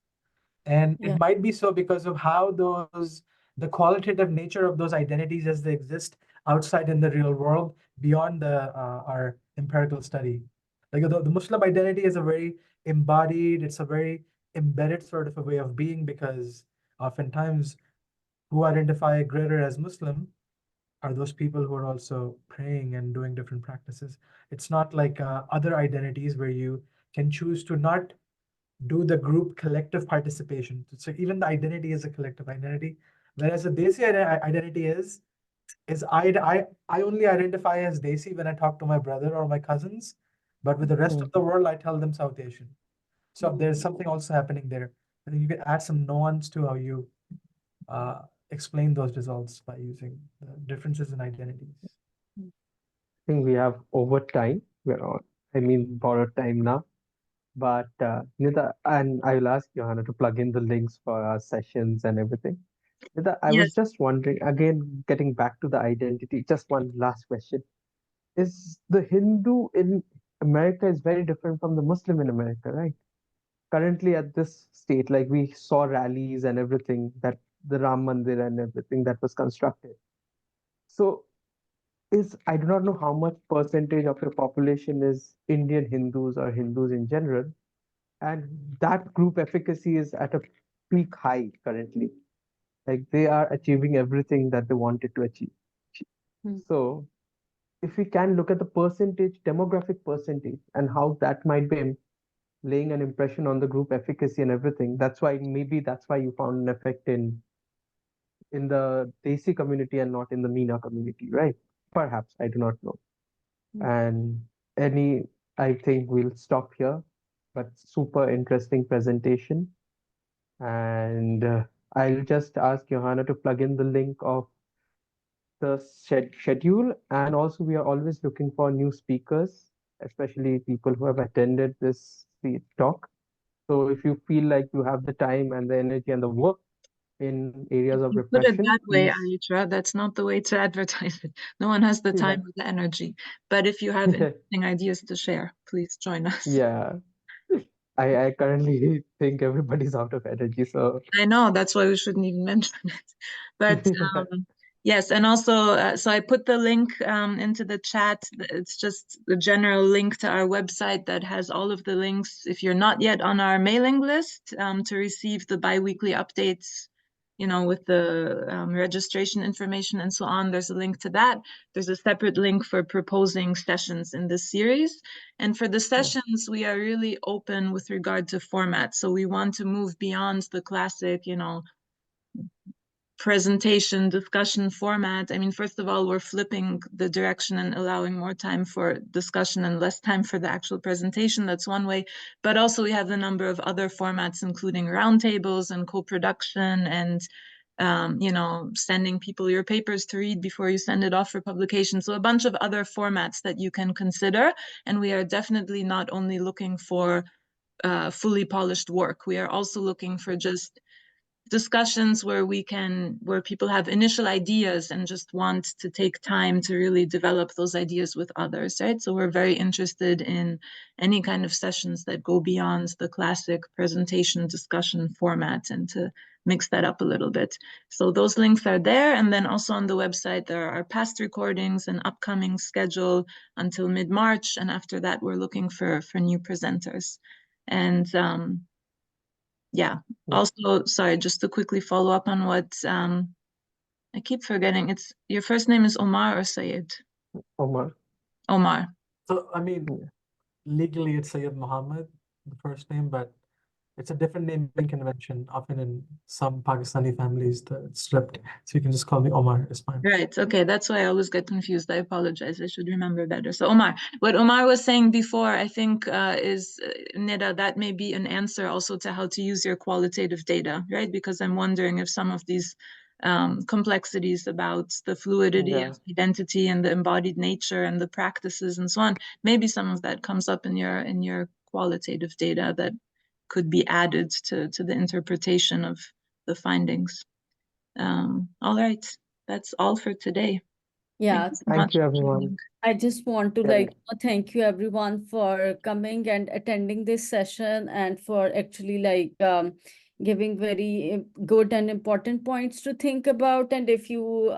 And Yeah. it might be so because of how the qualitative nature of those identities as they exist outside in the real world beyond our empirical study. Like the Muslim identity is a very embodied, it's a very embedded sort of a way of being, because oftentimes who identify greater as Muslim are those people who are also praying and doing different practices. It's not like other identities where you can choose to not do the group collective participation. So even the identity is a collective identity, whereas the Desi identity is I only identify as Desi when I talk to my brother or my cousins, but with the rest of the world, I tell them South Asian. So there's something also happening there. I think you can add some nuance to how you explain those results by using the differences in identities. I think we have over time. We're on, borrowed time now. But Nida, and I will ask Johanna to plug in the links for our sessions and everything. Nida, I was Yes. just wondering, again, getting back to the identity, just one last question. Is the Hindu in America is very different from the Muslim in America, right? Currently at this state, like we saw rallies and everything, that the Ram Mandir and everything that was constructed. So I do not know how much percentage of your population is Indian Hindus or Hindus in general, and that group efficacy is at a peak high currently. Like they are achieving everything that they wanted to achieve. So if we can look at the percentage, demographic percentage, and how that might be laying an impression on the group efficacy and everything, that's why you found an effect in the Desi community and not in the Meena community, right? Perhaps, I do not know. And I think we'll stop here, but super interesting presentation. And I'll just ask Johanna to plug in the link of the schedule. And also, we are always looking for new speakers, especially people who have attended this talk. So if you feel like you have the time and the energy and the work in areas of You put it repression, that way, please. Ayutra. That's not the way to advertise it. No one has the time or the energy. But if you have Yeah. interesting ideas to share, please join us. Yeah. I currently think everybody's out of energy, so I know, that's why we shouldn't even mention it. But yes, and also, so I put the link into the chat. It's just the general link to our website that has all of the links. If you're not yet on our mailing list, to receive the bi-weekly updates, with the registration information and so on, there's a link to that. There's a separate link for proposing sessions in this series. And for the sessions, we are really open with regard to format. So we want to move beyond the classic, presentation discussion format. I mean, first of all, we're flipping the direction and allowing more time for discussion and less time for the actual presentation. That's one way. But also we have a number of other formats, including roundtables and co-production and you know, sending people your papers to read before you send it off for publication. So a bunch of other formats that you can consider. And we are definitely not only looking for fully polished work. We are also looking for just discussions where people have initial ideas and just want to take time to really develop those ideas with others, right? So we're very interested in any kind of sessions that go beyond the classic presentation discussion format and to mix that up a little bit. So those links are there. And then also on the website, there are past recordings and upcoming schedule until mid-March. And after that, we're looking for new presenters. And yeah, also, sorry, just to quickly follow up on what I keep forgetting. It's your first name is Omar or Sayed? Omar. Omar. So, I mean, legally it's Sayyid Muhammad, the first name, but it's a different naming convention. Often in some Pakistani families, it's flipped. So you can just call me Omar, it's fine. Right. Okay. That's why I always get confused. I apologize. I should remember better. So Omar, what Omar was saying before, I think is, Nida, that may be an answer also to how to use your qualitative data, right? Because I'm wondering if some of these complexities about the fluidity of identity and the embodied nature and the practices and so on, maybe some of that comes up in your qualitative data that could be added to the interpretation of the findings. All right, that's all for today. Yeah, Thank you, everyone. I just want to thank you everyone for coming and attending this session and for actually giving very good and important points to think about. And if you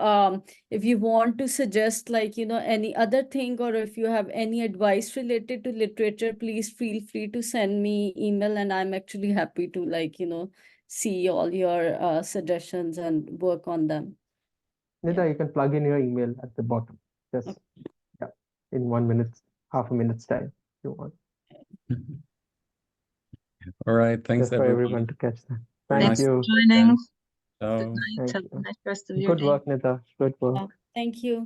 want to suggest any other thing, or if you have any advice related to literature, please feel free to send me email, and I'm actually happy to see all your suggestions and work on them. Nida, you can plug in your email at the bottom. Just in 1 minute, half a minute's time, if you want. All right, thanks Just for everyone everyone. to catch that. Very Thank nice you. Joining. Ciao. Good night. Have a nice rest of your Good day. work, Nida. Good work. Thank you.